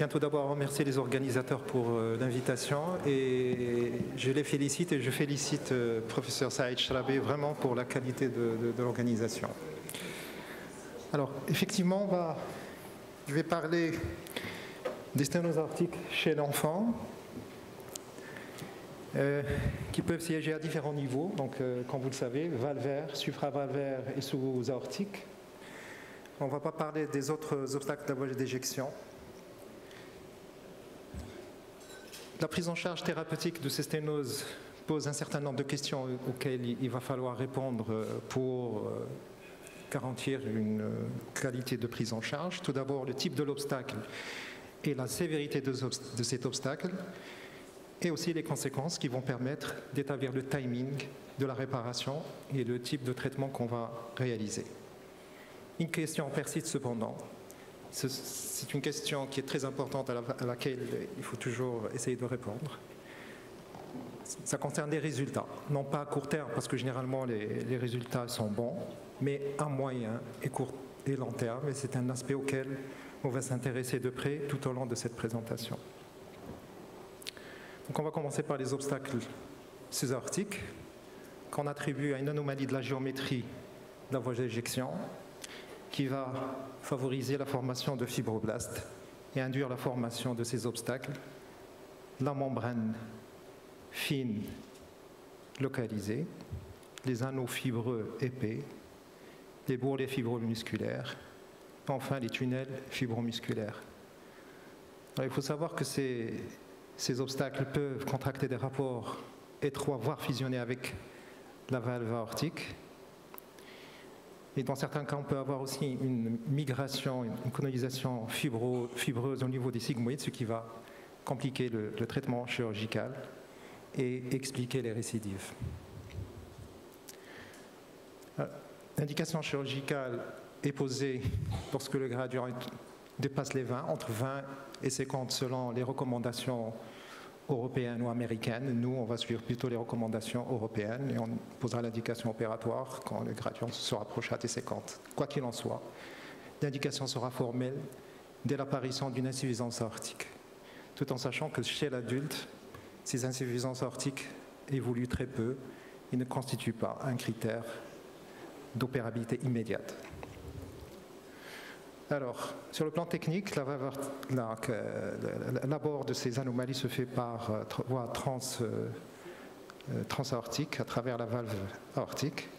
tiens tout d'abord à remercier les organisateurs pour l'invitation et je les félicite et je félicite professeur Saïd Chrabé vraiment pour la qualité de l'organisation. Alors effectivement, je vais parler des sténoses aortiques chez l'enfant qui peuvent siéger à différents niveaux, donc comme vous le savez, valvaire, supravalvaire et sous-aortique. On ne va pas parler des autres obstacles de la voie d'éjection. La prise en charge thérapeutique de ces sténoses pose un certain nombre de questions auxquelles il va falloir répondre pour garantir une qualité de prise en charge. Tout d'abord, le type de l'obstacle et la sévérité de cet obstacle, et aussi les conséquences qui vont permettre d'établir le timing de la réparation et le type de traitement qu'on va réaliser. Une question persiste cependant. C'est une question qui est très importante à laquelle il faut toujours essayer de répondre. Ça concerne les résultats, non pas à court terme, parce que généralement les résultats sont bons, mais à moyen et court et long terme, et c'est un aspect auquel on va s'intéresser de près tout au long de cette présentation. Donc on va commencer par les obstacles sous-aortiques, qu'on attribue à une anomalie de la géométrie de la voie d'éjection, qui va favoriser la formation de fibroblastes et induire la formation de ces obstacles, la membrane fine localisée, les anneaux fibreux épais, les bourrelets fibreux musculaires, enfin les tunnels fibromusculaires. Alors, il faut savoir que ces obstacles peuvent contracter des rapports étroits, voire fusionner avec la valve aortique. Et dans certains cas, on peut avoir aussi une migration, une colonisation fibreuse au niveau des sigmoïdes, ce qui va compliquer le traitement chirurgical et expliquer les récidives. L'indication chirurgicale est posée lorsque le gradient dépasse les 20, entre 20 et 50 selon les recommandations européennes ou américaines. Nous, on va suivre plutôt les recommandations européennes et on posera l'indication opératoire quand le gradient se rapprochera des 50. Quoi qu'il en soit, l'indication sera formelle dès l'apparition d'une insuffisance aortique, tout en sachant que chez l'adulte, ces insuffisances aortiques évoluent très peu et ne constituent pas un critère d'opérabilité immédiate. Alors, sur le plan technique, l'abord de ces anomalies se fait par voie transaortique à travers la valve aortique.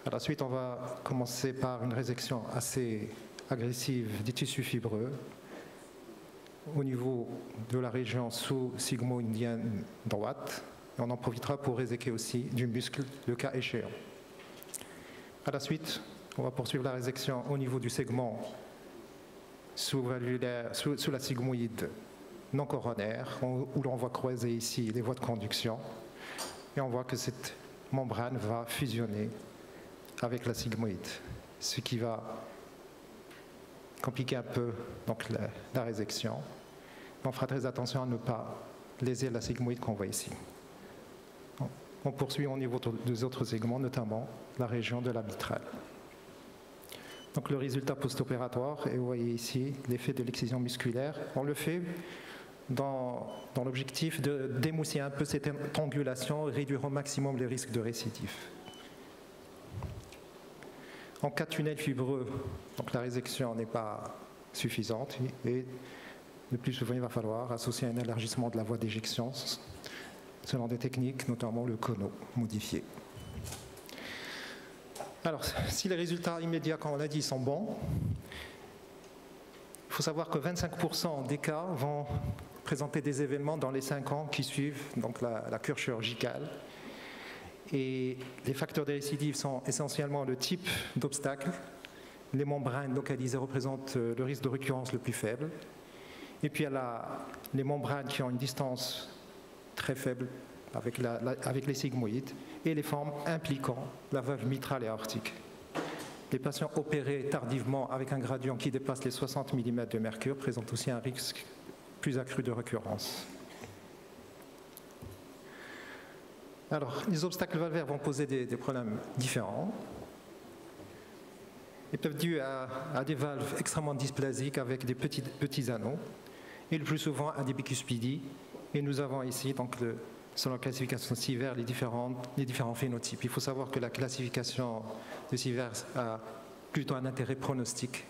À la suite, on va commencer par une résection assez agressive des tissus fibreux au niveau de la région sous-sigmoïdienne droite. Et on en profitera pour réséquer aussi du muscle, le cas échéant. À la suite, on va poursuivre la résection au niveau du segment sous la sigmoïde non coronaire, où l'on voit croiser ici les voies de conduction. Et on voit que cette membrane va fusionner avec la sigmoïde, ce qui va compliquer un peu donc, la résection. On fera très attention à ne pas léser la sigmoïde qu'on voit ici. On poursuit au niveau des autres segments, notamment la région de la mitrale. Donc le résultat post-opératoire, et vous voyez ici l'effet de l'excision musculaire. On le fait dans l'objectif d'émousser un peu cette angulation et réduire au maximum les risques de récidive. En cas de tunnel fibreux, donc la résection n'est pas suffisante et le plus souvent il va falloir associer un élargissement de la voie d'éjection selon des techniques, notamment le Kono modifié. Alors, si les résultats immédiats, comme on l'a dit, sont bons, il faut savoir que 25% des cas vont présenter des événements dans les 5 ans qui suivent donc la cure chirurgicale. Et les facteurs de récidive sont essentiellement le type d'obstacle. Les membranes localisées représentent le risque de récurrence le plus faible. Et puis, il y a les membranes qui ont une distance très faible avec les sigmoïdes et les formes impliquant la valve mitrale et aortique. Les patients opérés tardivement avec un gradient qui dépasse les 60 mm de mercure présentent aussi un risque plus accru de récurrence. Alors, les obstacles valvaires vont poser des problèmes différents. Ils peuvent être dus à des valves extrêmement dysplasiques avec des petits anneaux, et le plus souvent à des bicuspidies. Et nous avons ici, donc, selon la classification de Sievers, les différents phénotypes. Il faut savoir que la classification de Sievers a plutôt un intérêt pronostique.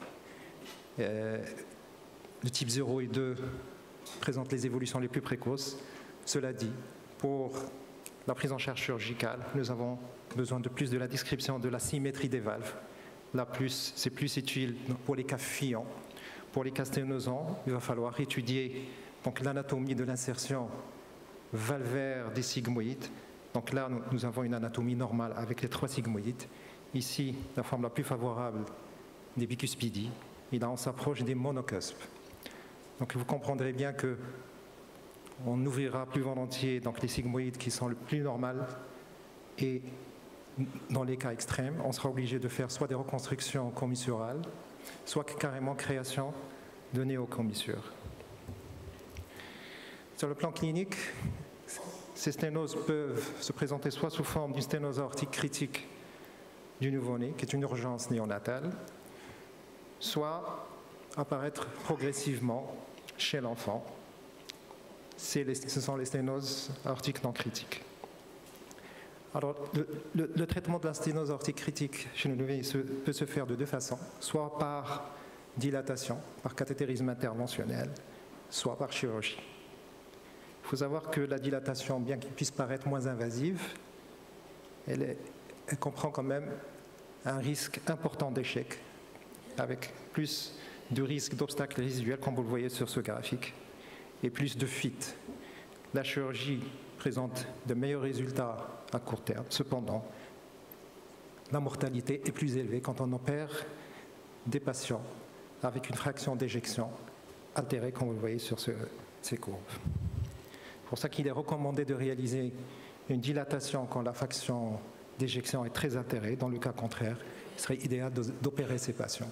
Le type 0 et 2 présentent les évolutions les plus précoces. Cela dit, pour la prise en charge chirurgicale, nous avons besoin de plus de la description de la symétrie des valves. Là, c'est plus utile pour les cas fiants. Pour les cas sténosants, il va falloir étudier l'anatomie de l'insertion valvaire des sigmoïdes. Donc là, nous avons une anatomie normale avec les 3 sigmoïdes. Ici, la forme la plus favorable des bicuspidies. Et là, on s'approche des monocuspes. Donc vous comprendrez bien que on ouvrira plus volontiers les sigmoïdes qui sont le plus normales, et dans les cas extrêmes, on sera obligé de faire soit des reconstructions commissurales, soit carrément création de néocommissures. Sur le plan clinique, ces sténoses peuvent se présenter soit sous forme d'une sténose aortique critique du nouveau-né, qui est une urgence néonatale, soit apparaître progressivement chez l'enfant. Ce sont les sténoses aortiques non critiques. Alors, le traitement de la sténose aortique critique chez le nouveau-né peut se faire de 2 façons, soit par dilatation, par cathétérisme interventionnel, soit par chirurgie. Il faut savoir que la dilatation, bien qu'elle puisse paraître moins invasive, elle comprend quand même un risque important d'échec, avec plus de risques d'obstacles résiduels, comme vous le voyez sur ce graphique, et plus de fuites. La chirurgie présente de meilleurs résultats à court terme. Cependant, la mortalité est plus élevée quand on opère des patients avec une fraction d'éjection altérée, comme vous le voyez sur ces courbes. C'est pour ça qu'il est recommandé de réaliser une dilatation quand la fraction d'éjection est très altérée. Dans le cas contraire, il serait idéal d'opérer ces patients.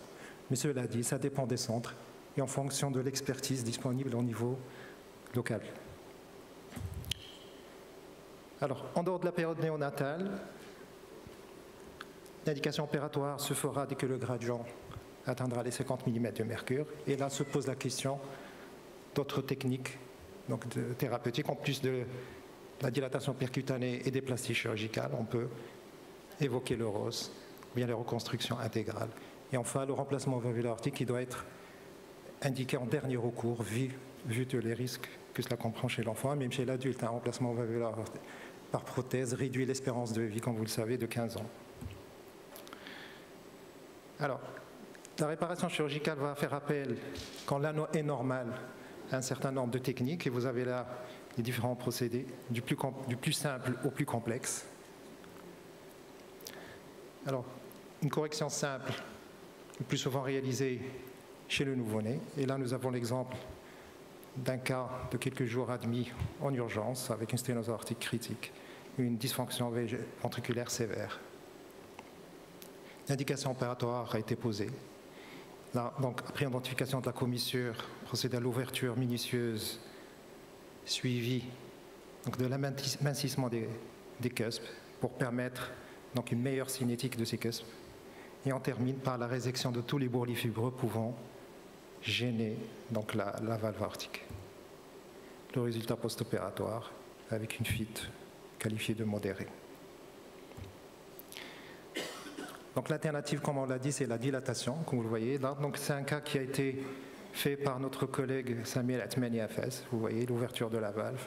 Mais cela dit, ça dépend des centres et en fonction de l'expertise disponible au niveau local. Alors, en dehors de la période néonatale, l'indication opératoire se fera dès que le gradient atteindra les 50 mm de mercure. Et là se pose la question d'autres techniques thérapeutiques. En plus de la dilatation percutanée et des plasties chirurgicales, on peut évoquer le ROS, ou bien les reconstructions intégrales. Et enfin, le remplacement valvulaire aortique qui doit être indiqué en dernier recours, vu les risques que cela comprend chez l'enfant. Même chez l'adulte, un remplacement valvulaire par prothèse réduit l'espérance de vie, comme vous le savez, de 15 ans. Alors, la réparation chirurgicale va faire appel, quand l'anneau est normal, à un certain nombre de techniques. Et vous avez là les différents procédés, du plus simple au plus complexe. Alors, une correction simple, le plus souvent réalisée chez le nouveau-né. Et là, nous avons l'exemple d'un cas de quelques jours admis en urgence avec une sténose aortique critique, une dysfonction ventriculaire sévère. L'indication opératoire a été posée. Là, donc, après identification de la commissure, procéder à l'ouverture minutieuse suivie de l'amincissement des cuspes pour permettre une meilleure cinétique de ces cuspes. Et on termine par la résection de tous les bourrelets fibreux pouvant gêner la valve aortique. Le résultat post-opératoire avec une fuite qualifiée de modérée. Donc l'alternative, comme on l'a dit, c'est la dilatation, comme vous le voyez là. Donc c'est un cas qui a été fait par notre collègue Samuel Atmani à Fès. Vous voyez l'ouverture de la valve.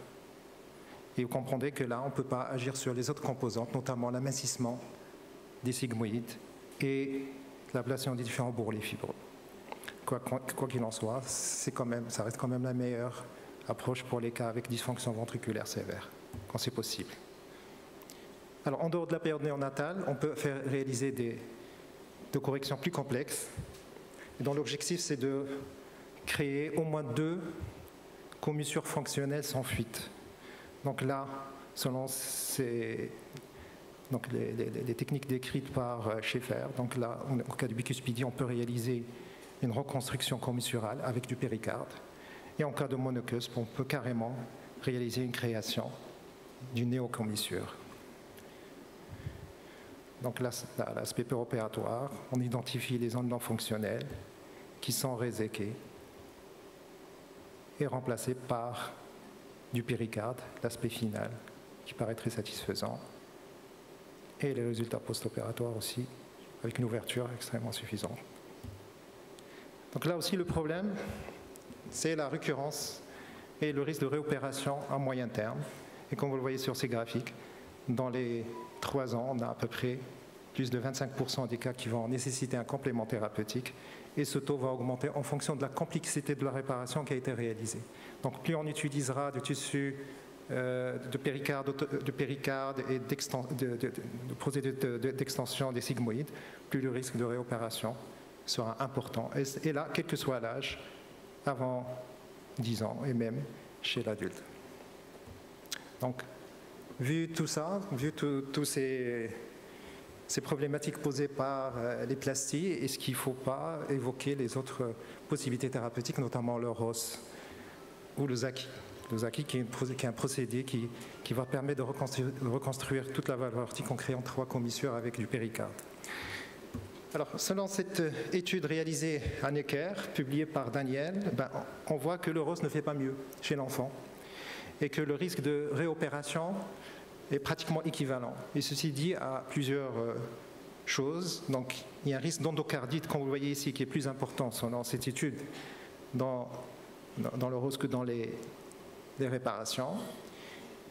Et vous comprendrez que là, on ne peut pas agir sur les autres composantes, notamment l'amincissement des sigmoïdes et l'ablation des différents bourrelets fibreux. Quoi qu'il en soit, ça reste quand même la meilleure approche pour les cas avec dysfonction ventriculaire sévère, quand c'est possible. Alors, en dehors de la période néonatale, on peut réaliser des corrections plus complexes, dont l'objectif, c'est de créer au moins 2 commissures fonctionnelles sans fuite. Donc là, selon les techniques décrites par Schaeffer, donc là, au cas du bicuspidie, on peut réaliser une reconstruction commissurale avec du péricarde. Et en cas de monocuspe, on peut carrément réaliser une création d'une néocommissure. Donc l'aspect péropératoire, on identifie les zones non fonctionnelles qui sont réséquées et remplacées par du péricarde, l'aspect final, qui paraît très satisfaisant. Et les résultats post-opératoires aussi, avec une ouverture extrêmement suffisante. Donc là aussi, le problème, c'est la récurrence et le risque de réopération à moyen terme. Et comme vous le voyez sur ces graphiques, dans les 3 ans, on a à peu près plus de 25% des cas qui vont nécessiter un complément thérapeutique. Et ce taux va augmenter en fonction de la complexité de la réparation qui a été réalisée. Donc plus on utilisera du tissu de péricarde et de procédés d'extension des sigmoïdes, plus le risque de réopération sera important. Et là, quel que soit l'âge, avant 10 ans et même chez l'adulte. Donc, vu tout ça, vu tous ces problématiques posées par les plasties, est-ce qu'il ne faut pas évoquer les autres possibilités thérapeutiques, notamment le ROS ou le Zaki? Le Zaki qui est un procédé qui va permettre de reconstruire toute la valve aortique en créant 3 commissures avec du péricarde. Alors, selon cette étude réalisée à Necker, publiée par Daniel, on voit que le ROS ne fait pas mieux chez l'enfant et que le risque de réopération est pratiquement équivalent. Et ceci dit à plusieurs choses. Donc, il y a un risque d'endocardite, comme vous le voyez ici, qui est plus important selon cette étude dans le ROS que dans les réparations.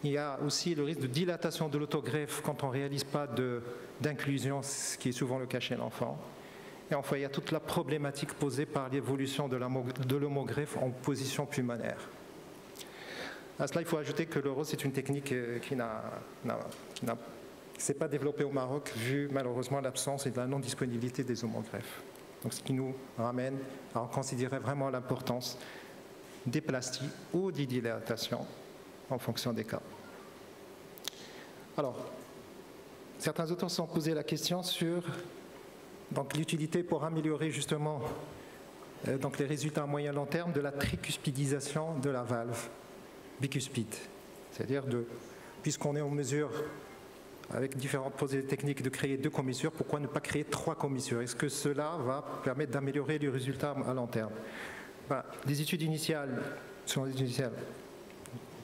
Il y a aussi le risque de dilatation de l'autogreffe quand on ne réalise pas d'inclusion, ce qui est souvent le cas chez l'enfant. Et enfin, il y a toute la problématique posée par l'évolution de l'homogreffe en position pulmonaire. À cela, il faut ajouter que le ROS est une technique qui ne s'est pas développée au Maroc, vu malheureusement l'absence et la non-disponibilité des homogreffes. Donc, ce qui nous ramène à considérer vraiment l'importance des plasties ou des dilatations en fonction des cas. Alors, certains auteurs se sont posé la question sur l'utilité pour améliorer justement les résultats à moyen long terme de la tricuspidisation de la valve bicuspide. C'est-à-dire, puisqu'on est en mesure, avec différentes procédés techniques, de créer 2 commissures, pourquoi ne pas créer 3 commissures? Est-ce que cela va permettre d'améliorer les résultats à long terme? Les études initiales, on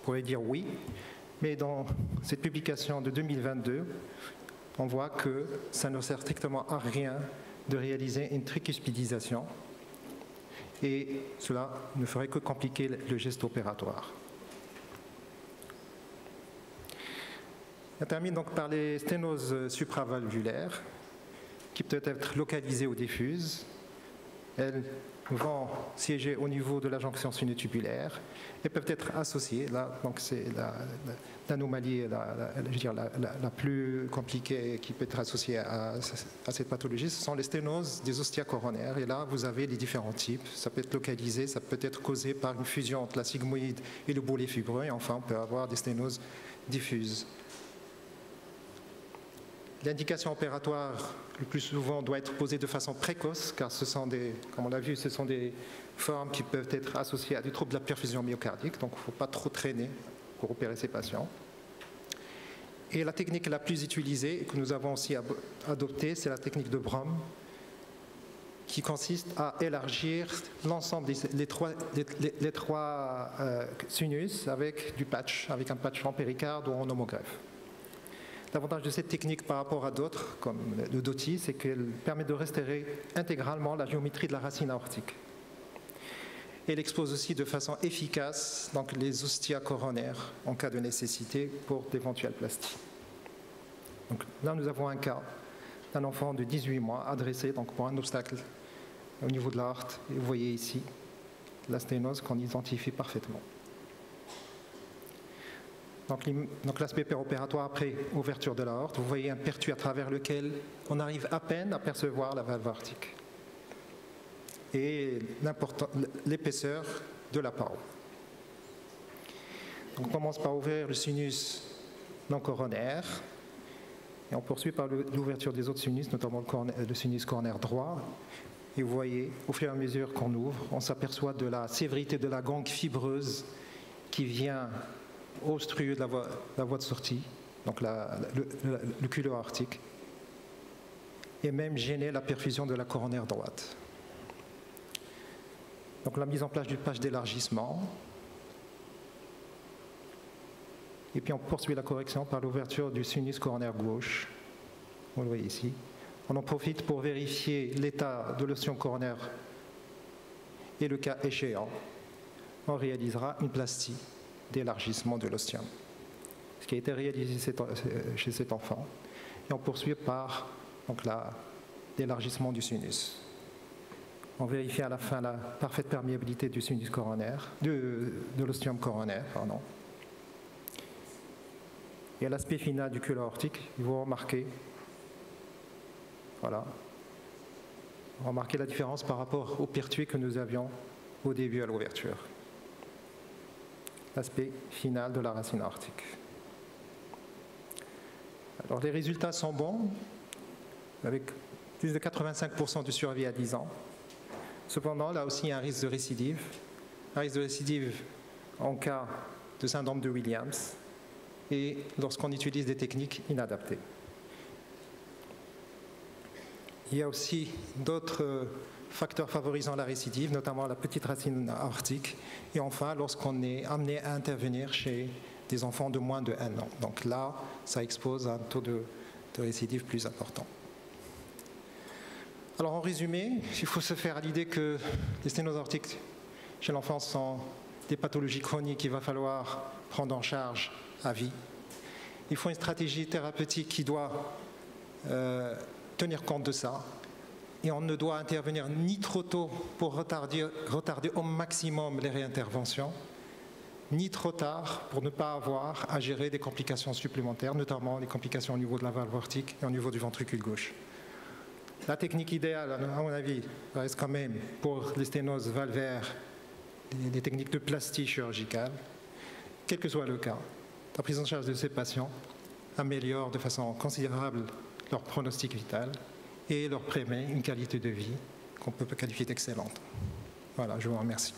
pourrait dire oui, mais dans cette publication de 2022, on voit que ça ne sert strictement à rien de réaliser une tricuspidisation et cela ne ferait que compliquer le geste opératoire. On termine donc par les sténoses supravalvulaires qui peuvent être localisées ou diffuses. Elles vont siéger au niveau de la jonction sinotubulaire et peuvent être associées. Là, donc c'est l'anomalie la plus compliquée qui peut être associée à cette pathologie. Ce sont les sténoses des ostia coronaires. Et là, vous avez les différents types. Ça peut être localisé, ça peut être causé par une fusion entre la sigmoïde et le bourrelet fibreux. Et enfin, on peut avoir des sténoses diffuses. L'indication opératoire, le plus souvent, doit être posée de façon précoce, car ce sont comme on l'a vu, ce sont des formes qui peuvent être associées à des troubles de la perfusion myocardique, donc il ne faut pas trop traîner pour opérer ces patients. Et la technique la plus utilisée, et que nous avons aussi adoptée, c'est la technique de Bromm, qui consiste à élargir l'ensemble des 3 sinus avec du patch, avec un patch en péricarde ou en homogreffe. L'avantage de cette technique par rapport à d'autres, comme le DOTI, c'est qu'elle permet de restaurer intégralement la géométrie de la racine aortique. Elle expose aussi de façon efficace les ostia coronaires en cas de nécessité pour d'éventuelles plasties. Donc, là, nous avons un cas d'un enfant de 18 mois adressé pour un obstacle au niveau de l'aorte. Et vous voyez ici la sténose qu'on identifie parfaitement. Donc l'aspect péropératoire après ouverture de l'aorte, vous voyez un pertus à travers lequel on arrive à peine à percevoir la valve aortique et l'épaisseur de la paroi. Donc on commence par ouvrir le sinus non coronaire et on poursuit par l'ouverture des autres sinus, notamment le sinus coronaire droit. Et vous voyez, au fur et à mesure qu'on ouvre, on s'aperçoit de la sévérité de la gangue fibreuse qui vient obstruer la voie de sortie, donc le culot aortique. et même gêner la perfusion de la coronaire droite. Donc la mise en place du patch d'élargissement. Et puis on poursuit la correction par l'ouverture du sinus coronaire gauche. Vous le voyez ici. On en profite pour vérifier l'état de l'ostium coronaire et le cas échéant, on réalisera une plastie d'élargissement de l'ostium, ce qui a été réalisé chez cet enfant. Et on poursuit par l'élargissement du sinus. On vérifie à la fin la parfaite perméabilité du sinus coronaire, de l'ostium coronaire, pardon. Et à l'aspect final du culot aortique, vous remarquez, voilà, remarquez la différence par rapport au pertuis que nous avions au début à l'ouverture. L'aspect final de la racine aortique. Alors les résultats sont bons, avec plus de 85% de survie à 10 ans. Cependant, là aussi, il y a un risque de récidive. Un risque de récidive en cas de syndrome de Williams et lorsqu'on utilise des techniques inadaptées. Il y a aussi d'autres facteurs favorisant la récidive, notamment la petite racine aortique. Et enfin, lorsqu'on est amené à intervenir chez des enfants de moins de 1 an. Donc là, ça expose à un taux de récidive plus important. Alors en résumé, il faut se faire à l'idée que les sténoses aortiques chez l'enfant sont des pathologies chroniques qu'il va falloir prendre en charge à vie. Il faut une stratégie thérapeutique qui doit tenir compte de ça. Et on ne doit intervenir ni trop tôt pour retarder au maximum les réinterventions, ni trop tard pour ne pas avoir à gérer des complications supplémentaires, notamment les complications au niveau de la valve aortique et au niveau du ventricule gauche. La technique idéale, à mon avis, reste quand même pour les sténoses valvaires, des techniques de plastie chirurgicale. Quel que soit le cas, la prise en charge de ces patients améliore de façon considérable leur pronostic vital et leur permet une qualité de vie qu'on peut qualifier d'excellente. Voilà, je vous remercie.